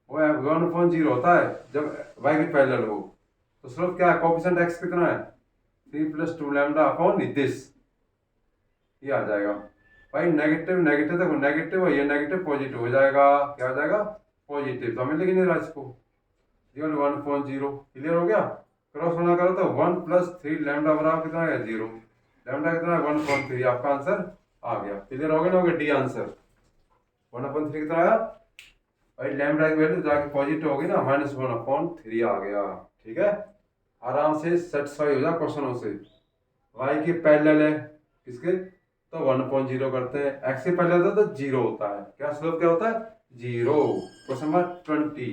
वो 1/0 होता है जब y के पैरेलल हो। तो स्लोप क्या है, कोएफिशिएंट x कितना है 3 प्लस 2 लैम्डा अपॉन दिस, ये आ जाएगा भाई। नेगेटिव नेगेटिव देखो, नेगेटिव और ये नेगेटिव पॉजिटिव हो जाएगा, क्या हो जाएगा पॉजिटिव, तो हमें लेकिन नहीं रहा इसको 1/0, क्लियर हो गया। क्रॉस होना करो तो 1 प्लस 3 लैम्डा बराबर कितना है 0, लैम्डा कितना है 1/3, आपका आंसर आ गया, क्लियर हो गया ना, हो गया डी आंसर। 1/3 कितना आया भाई, लैम्डा की वैल्यू जाके पॉजिटिव होगी ना, -1/3 आ गया, ठीक है। आराम से सेटिस्फाई हो जाए क्वेश्चनों से। y के पैरेलल है किसके, तो 1/0 करते हैं, x के पैरेलल होता है तो 0 होता है, क्या स्लोप क्या होता है 0। क्वेश्चन नंबर 20,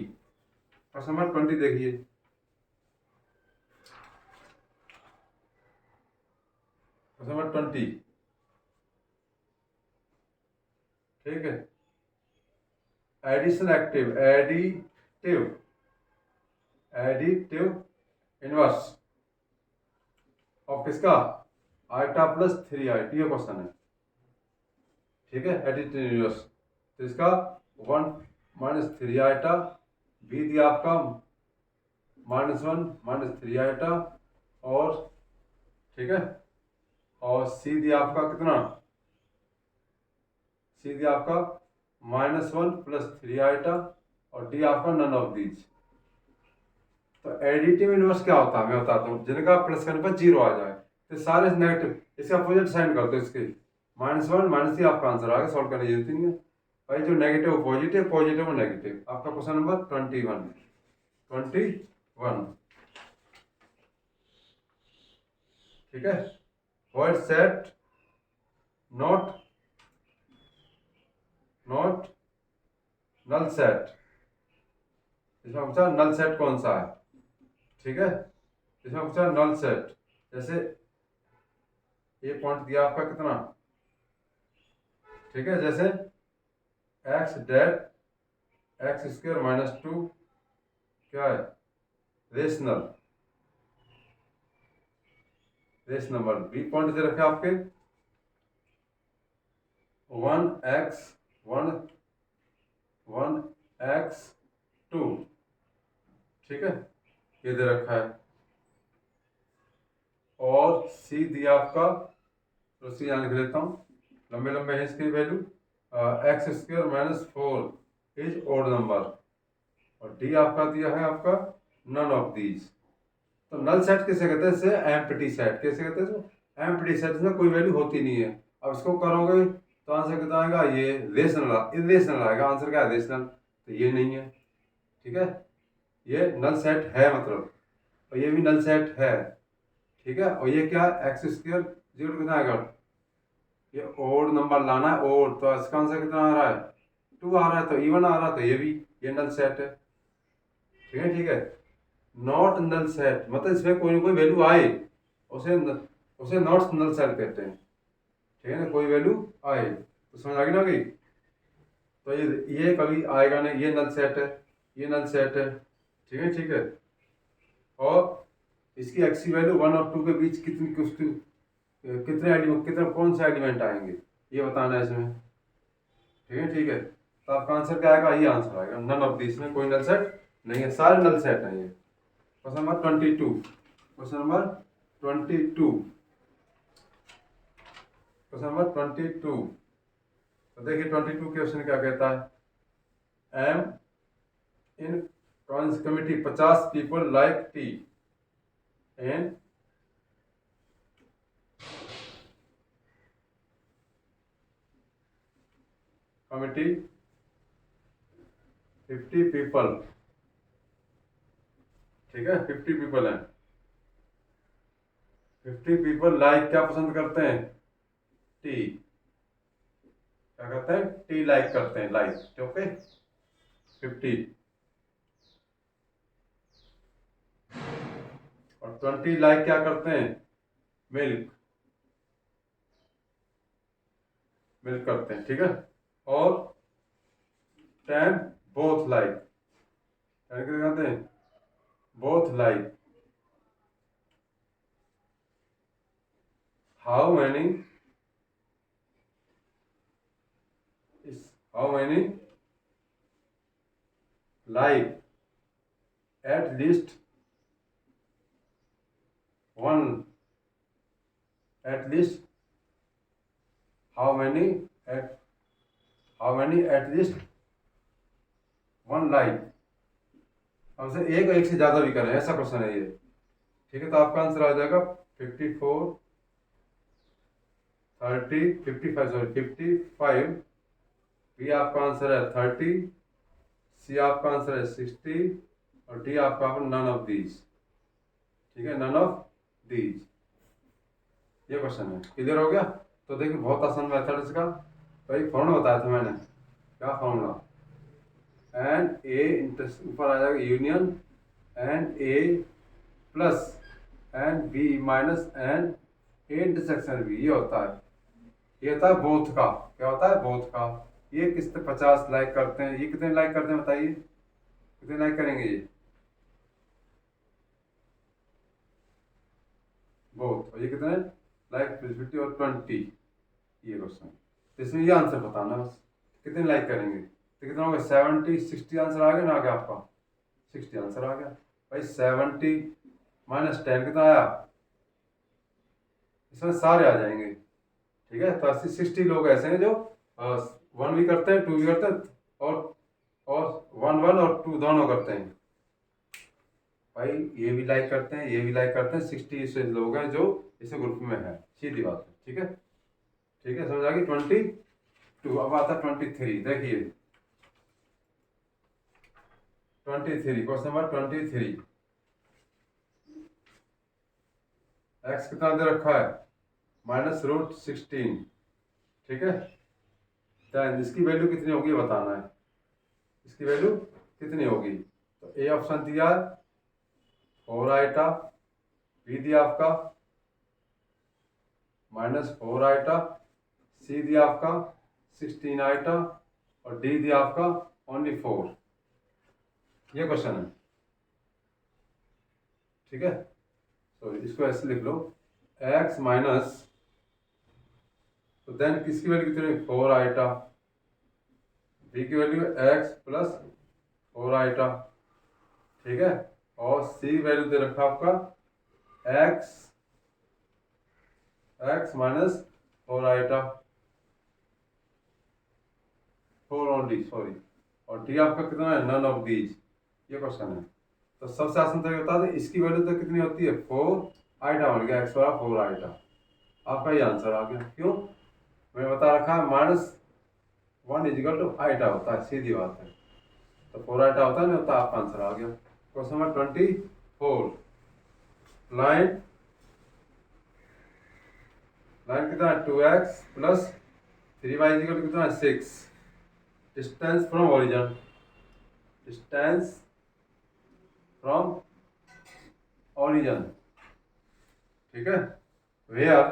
क्वेश्चन नंबर 20 देखिए, क्वेश्चन नंबर 20, ठीक है। Addition active additive inverse of किसका आइटा प्लस 3i, ये क्वेश्चन है, ठीक है। एडिटिव इनवर्स, तो इसका 1 माइनस 3 आइटा, बी दिया आपका -1 माइनस 3 आइटा, और ठीक है, और सी दिया आपका कितना, सी दिया आपका -1 प्लस 3 आइटा, और डी आपका नन ऑफ दीज। तो एडिटिव इनवर्स क्या होता है मैं बताता हूँ, जिनका प्लस करने पर 0 आ जाए, तो सारे नेगेटिव, इसका अपोजिट साइन कर दो, इसके -1 -3, आपका आंसर आ गया, सॉल्व करने की जरूरत नहीं है। भाई जो नेगेटिव पॉजिटिव, पॉजिटिव नेगेटिव। आपका क्वेश्चन नंबर 21। ठीक है। Word set not null set. इसमें पूछा नल सेट कौन सा है। ठीक है, इसमें पूछा नल सेट। जैसे ये पॉइंट दिया आपका कितना, ठीक है, जैसे एक्स डेट एक्स स्क्वायर माइनस 2 क्या है, रेशनल नंबर। बी पॉइंट दे रखे आपके 1x 2, ठीक है, ये दे रखा है। और सी दिया आपका, तो सी यहाँ लिख लेता हूँ, लंबे लंबे है इसकी वैल्यू, x square minus 4 is odd number. और डी आपका दिया है आपका नन ऑफ दीज। तो नल सेट किसे कहते हैं, इसे एम्प्टी सेट कैसे कहते हैं, एम्प्टी सेट में कोई वैल्यू होती नहीं है। अब इसको करोगे तो आंसर कितना आएगा, ये रेशनल इरेशनल आएगा। आंसर क्या है, रेशनल, तो ये नहीं है। ठीक है, ये नल सेट है मतलब, और ये भी नल सेट है। ठीक है, और ये क्या, एक्स स्क्वायर जीरो कितना आएगा, ये ओड नंबर लाना है, ओड, तो इसका आंसर कितना आ रहा है, 2 आ रहा है, तो इवन आ रहा है, तो ये भी ये नल सेट है। ठीक है, ठीक है। नॉट नल सेट मतलब इसमें कोई ना कोई वैल्यू आए, उसे उसे नॉट नल सेट कहते हैं। ठीक है ना, कोई वैल्यू आए, तो समझ आ गई ना गई। तो ये कभी आएगा नहीं, ये नल सेट है, ये नल सेट है। ठीक है, ठीक है। और इसकी एक्सी वैल्यू 1 और 2 के बीच कितने कितने एलिमेंट, कितने कौन से एलिमेंट आएंगे, ये बताना है इसमें। ठीक है, ठीक है। तो आपका आंसर क्या आएगा, ये आंसर आएगा, नन ऑफ दिस में कोई नल सेट नहीं है, सारे नल सेट है ये। Question number 22, question number 22, question number 22। तो देखिए 22 क्वेश्चन क्या कहता है, M in committee 50 people like T and committee 50 people, ठीक है, 50 पीपल हैं, 50 पीपल लाइक क्या पसंद करते हैं, टी, क्या करते हैं, टी लाइक करते हैं, लाइक, ओके, 50। और 20 लाइक क्या करते हैं, मिल्क, मिल्क करते हैं। ठीक है, और 10 बोथ लाइक, क्या कहते हैं, both like. How many like at least one, at least how many at least one like, हमसे एक से ज्यादा भी करें, ऐसा क्वेश्चन है ये। ठीक है, तो आपका आंसर आ जाएगा 54 30 55, सॉरी 55। बी आपका आंसर है 30, सी आपका आंसर है 60, और डी आपका नन ऑफ दीज। ठीक है, नन ऑफ दीज, ये क्वेश्चन है। क्लियर हो गया। तो देखिए बहुत आसान मेथड इसका। तो एक फॉर्मूला बताया था मैंने, क्या फॉर्मूला, एन ए ऊपर आ जाएगा union N A plus N B minus N A intersection B, ये होता है, ये होता है बोथ का। क्या होता है, बोथ का। ये किसने 50 लाइक करते हैं, ये कितने लाइक करते हैं बताइए, कितने लाइक करेंगे ये, बोथ। और ये कितने लाइक, 50 और 20, ये क्वेश्चन। तो इसमें ये आंसर बताना बस, कितने लाइक करेंगे। तो कितना होगा, 70 60 आंसर आ गया ना, आ गया आपका 60 आंसर आ गया। भाई 70 माइनस 10 कितना आया, इसमें सारे आ जाएंगे। ठीक है, तो 60 लोग ऐसे हैं जो 1 भी करते हैं, 2 भी करते हैं, और 1 1 और 2 दोनों करते हैं। भाई ये भी लाइक करते हैं, ये भी लाइक करते हैं, 60 ऐसे लोग हैं जो इस ग्रुप में है, सीधी बात है। ठीक है, ठीक है, समझ आ गई। 2, अब आता 23। देखिए 23, क्वेश्चन नंबर 23। एक्स कितना दे रखा है, -√16। ठीक है, देन इसकी वैल्यू कितनी होगी बताना है, इसकी वैल्यू कितनी होगी। तो ए ऑप्शन दिया है 4 आइटा, बी दिया आपका -4 आइटा, सी दिया आपका 16 आइटा और डी दिया आपका ओनली 4। ये क्वेश्चन है। ठीक है, तो इसको ऐसे लिख लो, एक्स माइनस, तो देन किसकी वैल्यू कितनी, 4 आइटा, बी की वैल्यू एक्स प्लस 4 आइटा। ठीक है, और सी वैल्यू दे रखा आपका x minus 4 iota, 4 only, sorry, और डी आपका कितना है, नन ऑफ दीज। ये क्वेश्चन है। तो सबसे आसान तरीका बता दें, इसकी वैल्यू तो कितनी होती है, 4 आइटा बन गया, एक्स वाला 4 आइटा। आपका ये आंसर आ गया। क्यों, मैं बता रखा है -1 = आइटा होता है, सीधी बात है। तो 4 आइटा होता है, नहीं होता, आपका आंसर आ गया। क्वेश्चन नंबर 24, लाइन कितना है, 2x प्लस 3y = कितना है, 6। Distance from origin, distance from origin. ठीक है, where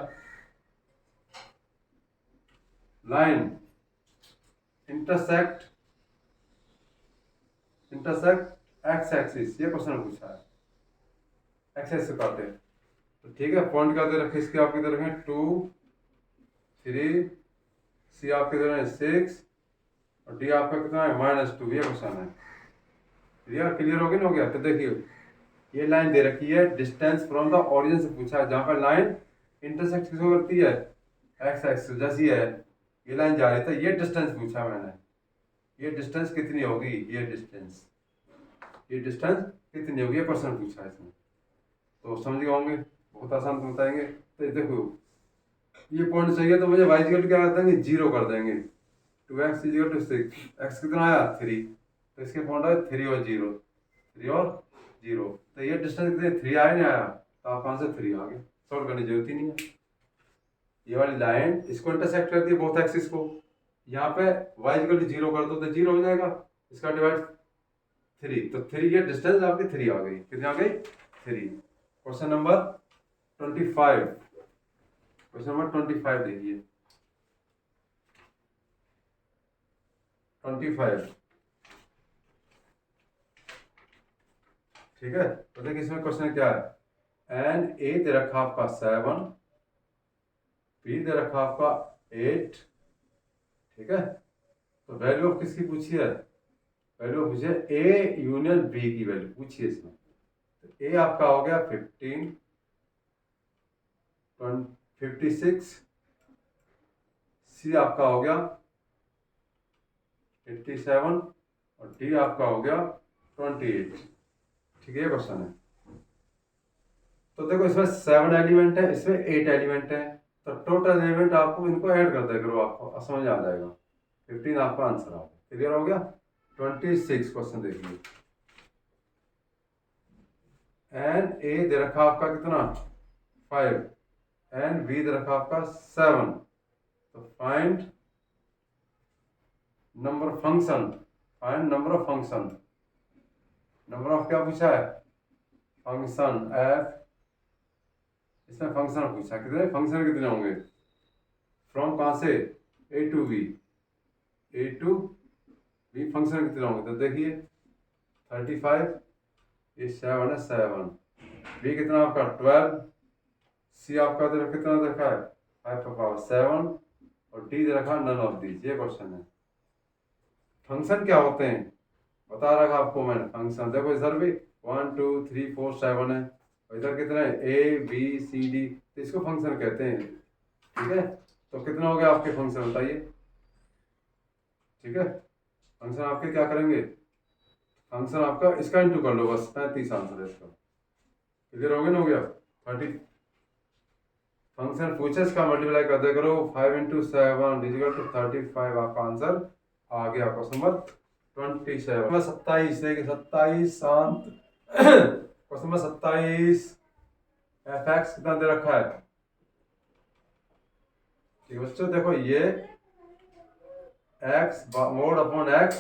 line intersect x axis. ये क्वेश्चन पूछा है, एक्स एक्सिस काटे। तो ठीक है, पॉइंट क्या दे रखे इसके, आपके दे रखे 2 3, सी आपके दे रहे हैं 6 और डी आपका कितना है, -2। ये क्वेश्चन है। क्लियर हो गया ना, हो गया। तो देखिए ये लाइन दे रखी है, डिस्टेंस फ्रॉम द ओरिजिन से पूछा है, जहां पर लाइन इंटरसेक्ट किसको करती है, एक्स एक्सिस जैसी है। ये लाइन जा रही था, ये डिस्टेंस पूछा मैंने, ये डिस्टेंस कितनी होगी, ये डिस्टेंस कितनी होगी, ये क्वेश्चन पूछा है इसमें। तो समझ गए होंगे, बहुत आसान तो बताएंगे। तो देखो ये पॉइंट चाहिए, तो मुझे y = क्या कर देंगे, 0 कर देंगे। 2x = 6, x कितना आया, 3, तो इसके पॉइंट आए 3 और 0, 3 और 0। तो ये डिस्टेंस कितने, 3 आया नहीं आया, तो आप आंसर 3 आ गए, सॉल्व करने की जरूरत ही नहीं है। ये वाली लाइन इसको इंटरसेक्ट करती है, बोथ एक्सिस को। यहाँ पे y = 0 कर दो तो 0 हो जाएगा, इसका डिवाइड 3, तो 3, ये डिस्टेंस आपकी 3 आ गई। कितनी आ गई, 3। क्वेश्चन नंबर 25, क्वेश्चन नंबर 25 देखिए, 25। ठीक है, तो देखिए इसमें क्वेश्चन क्या है, एन ए दे रखा आपका 7, बी दे रखा आपका 8। ठीक है, तो वैल्यू ऑफ किसकी पूछी है, वैल्यू पूछी है ए यूनियन बी की वैल्यू पूछी है इसमें। तो ए आपका हो गया 15, 56, सी आपका हो गया 87 और डी आपका हो गया 28। ठीक है, क्वेश्चन है। तो देखो इसमें 7 एलिमेंट है, इसमें 8 एलिमेंट है, तो टोटल एलिमेंट आपको इनको ऐड कर दिया करो, आपको समझ आ जाएगा। 15 आपका आंसर आ गया। क्लियर हो गया। 26 क्वेश्चन देखिए, एन ए दे रखा आपका कितना, 5, एन बी दे रखा आपका 7। तो find number function, number of क्या पूछा है, फंक्शन एफ। इसमें फंक्शन पूछा, कितने फंक्शन कितने होंगे, फ्रॉम कहां से, ए टू बी फंक्शन कितने होंगे। तो देखिए 35, ये 7 है, 7, बी कितना आपका 12, सी आपका दे कितना दे रखा है 5/7 और डी दे रखा नन ऑफ दीज। ये क्वेश्चन है। फंक्शन क्या होते हैं बता रखा आपको मैंने। फंक्शन देखो इधर भी 1 2 3 4 7 है, और इधर कितना है ए बी सी डी, तो इसको फंक्शन कहते हैं। ठीक है, तो कितना हो गया आपके फंक्शन बताइए। ठीक है, फंक्शन आपके क्या करेंगे, फंक्शन आपका इसका इंटू कर लो, बस 35 आंसर है इसका। क्लियर हो गया ना, हो गया 30। फंक्शन पूछे इसका मल्टीप्लाई करते करो 5 × 7 इजिकल टू 35। आपका आंसर आ गया क्वेश्चन नंबर 27। 27 देखिए 27 शांत क्वेश्चन नंबर 27 एफ एक्स कितना दे रखा है। ठीक बच्चों देखो ये एक्स मोड अपॉन एक्स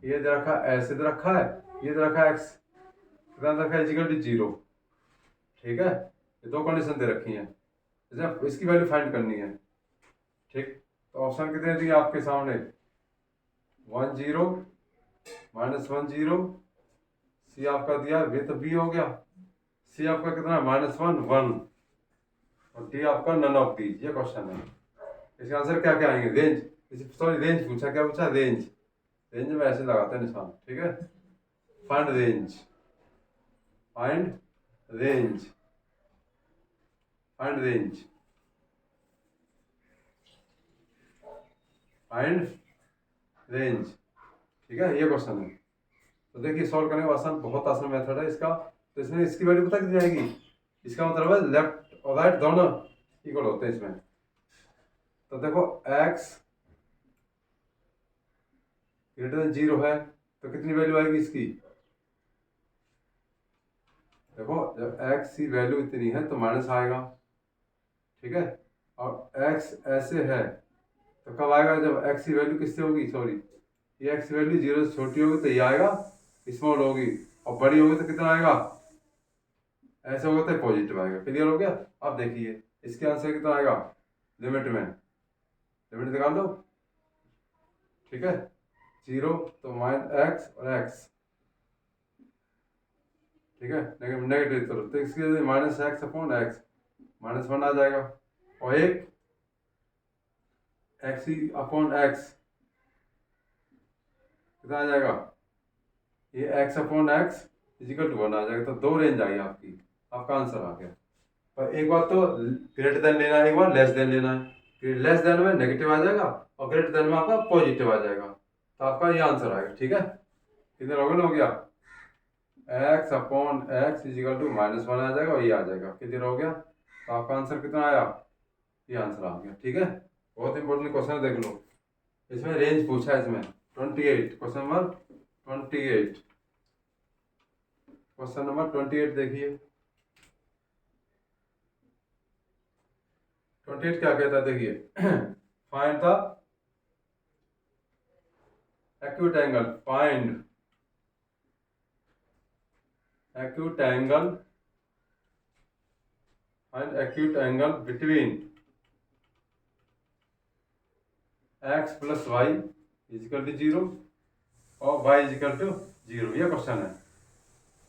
ये दे रखा है, ऐसे दे रखा है, ये दे रखा है एक्स कितना दे रखा है इजिकल टू 0। ठीक है, ये दो कंडीशन दे रखी हैं, इसकी वैल्यू फाइंड करनी है। ठीक, तो ऑप्शन कितने दिए आपके सामने 1 0 -1 0। सी आपका दिया ये तो बी हो गया। सी आपका कितना -1 1 और डी आपका नन ऑफ दीज। ये क्वेश्चन है, इसका आंसर क्या क्या आएंगे रेंज, सॉरी रेंज पूछा, क्या पूछा रेंज। रेंज में ऐसे लगाते हैं निशान। ठीक है, find range, find range, find range, find range. ठीक है, ये क्वेश्चन है। तो देखिए सॉल्व करने का आसान, बहुत आसान मेथड है इसका। तो इसमें इसकी वैल्यू पता कितनी आएगी, इसका मतलब है लेफ्ट और राइट दोनों इक्वल होते हैं इसमें। तो देखो x ग्रेटर देन 0 है तो कितनी वैल्यू आएगी इसकी। देखो जब x की वैल्यू इतनी है तो माइनस आएगा। ठीक है, और x ऐसे है तो कब आएगा जब x की वैल्यू किससे होगी, सॉरी ये x की वैल्यू 0 से छोटी होगी तो ये आएगा स्मॉल होगी, और बड़ी होगी तो कितना आएगा ऐसे होगा तो पॉजिटिव आएगा। क्लियर हो गया। अब देखिए इसके आंसर कितना आएगा, लिमिट में लिमिट निकाल दो। ठीक है, 0 तो -x और x। ठीक है, नेगेटिव तरफ तो इसके -x अपॉन x -1 आ जाएगा, और एक x अपॉन x कितना आ जाएगा, ये x upon x equal to 1 आ जाएगा। तो दो रेंज आई आपकी, आपका आंसर आ गया। पर एक बार तो ग्रेटर देन लेना है, एक बार लेस देन लेना है। लेस देन में नेगेटिव आ जाएगा और ग्रेटर देन में आपका पॉजिटिव आ जाएगा, तो आपका ये आंसर आएगा। ठीक है, किधर हो गया x upon x equal to -1 आ जाएगा और ये आ जाएगा। किधर हो गया, तो आपका आंसर कितना आया, ये आंसर आ गया। ठीक है, बहुत इंपॉर्टेंट क्वेश्चन देख लो, इसमें रेंज पूछा है इसमें 28। क्वेश्चन नंबर 28, क्वेश्चन नंबर 28 देखिए 28 क्या कहता है देखिए find the acute angle, find acute angle, find acute angle between x plus y equal to 0 और y इजिकल टू 0। ये क्वेश्चन है।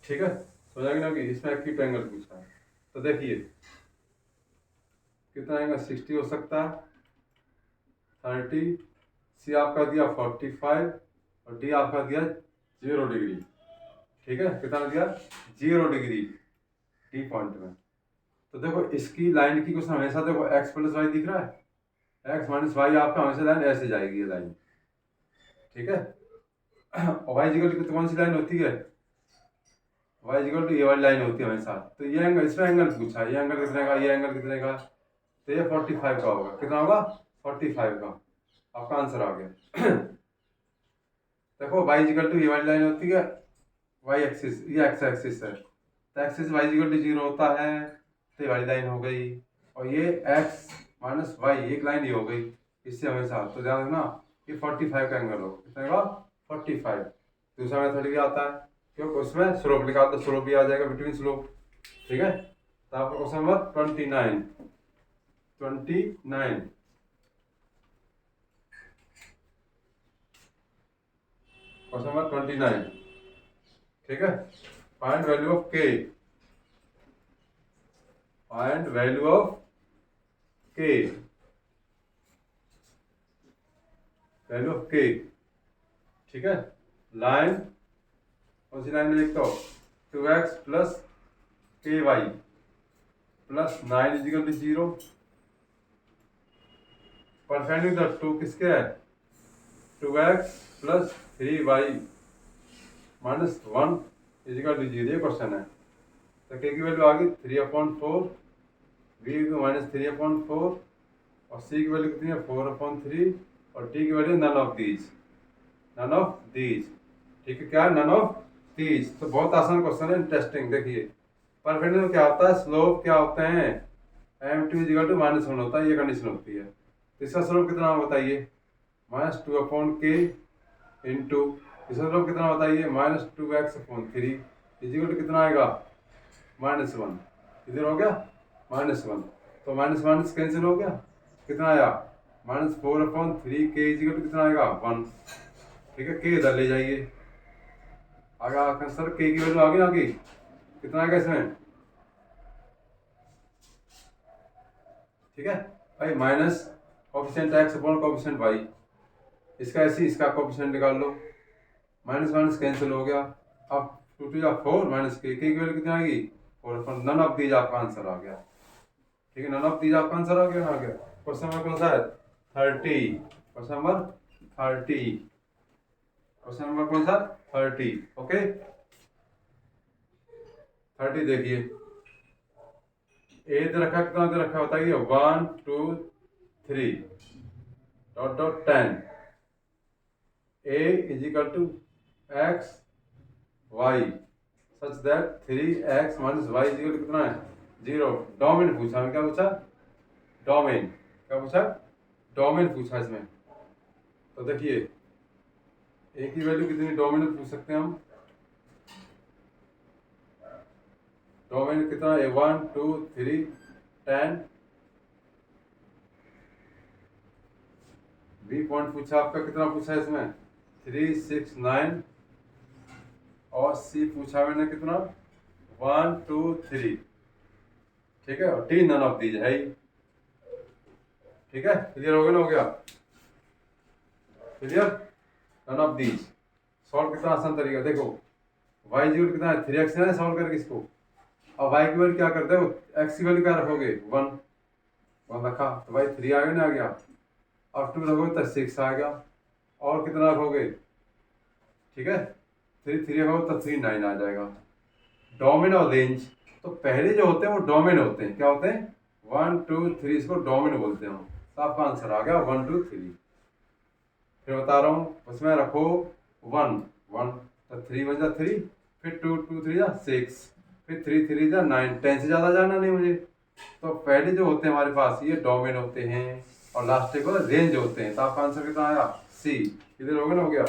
ठीक है, समझ गए ना कि इसमें एक्यूट एंगल पूछा है। तो देखिए कितना एंगल 60 हो सकता है, 30, सी आपका दिया 45 और डी आपका दिया 0 डिग्री। ठीक है, कितना दिया 0 डिग्री डी पॉइंट में। तो देखो इसकी लाइन की क्वेश्चन हमेशा देखो x प्लस वाई दिख रहा है, x माइनस वाई आपका हमेशा लाइन ऐसे जाएगी ये लाइन। ठीक है, और y इक्वल टू कौन सी लाइन होती है, y इक्वल टू ये वाली लाइन होती है हमेशा। तो ये एंगल, इसमें एंगल पूछा है, ये एंगल कितने का, ये एंगल कितने का, तो ये 45 का होगा। कितना होगा 45 का, आपका आंसर आ गया। देखो y इक्वल टू ये वाली लाइन होती है y एक्सिस, ये x एक्सिस है, तो एक्सिस y इक्वल टू 0 होता है तो ये वाली लाइन हो गई, और ये x माइनस वाई एक लाइन ये हो गई इससे हमेशा। तो ध्यान रखना ये 45 का एंगल हो, कितने का 45। दूसरा मेथड भी आता है क्योंकि उसमें स्लोप निकाल तो स्लोप भी आ जाएगा, बिटवीन स्लोप। ठीक है, तो आपका क्वेश्चन नंबर 29 क्वेश्चन नंबर 29। ठीक है, find value of k, find value of k, value of k। ठीक है, लाइन कौन सी लाइन में लिखता हो, 2x plus ky plus 9 equal to 0। Perpendicular to किसके है, 2x plus 3y minus 1 is equal to 0। ये क्वेश्चन है। तो k की वैल्यू आ गई 3/4 v की माइनस 3/4 और c की वैल्यू कितनी है 4/3 और t की वैल्यू none of these, none of these. ठीक है, क्या नन ऑफ दीज। तो बहुत आसान क्वेश्चन है, इंटरेस्टिंग। देखिए परफेक्ट में क्या होता है, स्लोप क्या होते हैं, m2 इक्वल टू -1 होता है, ये कंडीशन होती है। तो इसका स्लोप कितना बताइए, -2/k इंटू, इसका स्लोप कितना बताइए -2x/3 इक्वल टू कितना आएगा -1। इधर हो गया -1, तो माइनस माइनस कैंसिल हो गया, कितना आया -4/3 इक्वल टू कितना आएगा 1। ठीक है, के इधर ले जाइए, आगे सर के की वैल्यू आगे आगे कितना आएगा इसमें। ठीक है भाई, minus coefficient x upon coefficient y, इसका ऐसे इसका कोफिशिएंट निकाल लो, माइनस माइनस कैंसिल हो गया। अब 2 2 4 माइनस के की वैल्यू कितनी आएगी 4। नन ऑफ दीज आपका आंसर आ गया। ठीक है, नन ऑफ दीज आपका आंसर आ गया। क्वेश्चन नंबर कौन सा है 30, क्वेश्चन नंबर 30, क्वेश्चन नंबर कौन सा 30। ओके 30 देखिए, ए दे रखा कितना दे रखा बताइए 1 2 3 dot dot 10 a is equal to x y such that 3x minus y is equal to कितना है 0। डोमेन पूछा हमें, क्या पूछा डोमेन, क्या पूछा डोमेन पूछा इसमें। तो देखिए a की वैल्यू कितनी डोमेन में पूछ सकते हैं हम, डोमेन कितना है 1 2 3 10। बी पॉइंट पूछा आपका, कितना पूछा है इसमें 3 6 9 और सी पूछा मैंने कितना 1 2 3। ठीक है, और टी नन ऑफ दीज है ही। ठीक है, क्लियर हो गया ना, हो गया clear, none of these. Solve कितना आसान तरीका, देखो y जीरो कितना है 3x है सॉल्व करके इसको, और y की वैल्यू क्या करते हो x की वैल्यू क्या रखोगे 1 रखा, तो भाई 3 आ गया ना, आ गया। और 2 रखोगे तो 6 आ गया, और कितना रखोगे, ठीक है 3 रखोगे तो 3 9 आ जाएगा। डोमेन और रेंज, तो पहले जो होते हैं वो डोमेन होते हैं, क्या होते हैं 1 2 3, इसको डोमेन बोलते हैं। तो आपका आंसर आ गया 1 2 3। फिर बता रहा हूँ, उसमें रखो 1 1 तो 3 बजा 3, फिर 2 2 3 जा 6, फिर 3 3 जा 9, 10 से ज़्यादा जाना नहीं मुझे। तो पहले जो होते हैं हमारे पास ये डोमेन होते हैं, और लास्ट को रेंज होते हैं। तो आपका आंसर कितना आया सी। इधर हो गया ना, हो गया।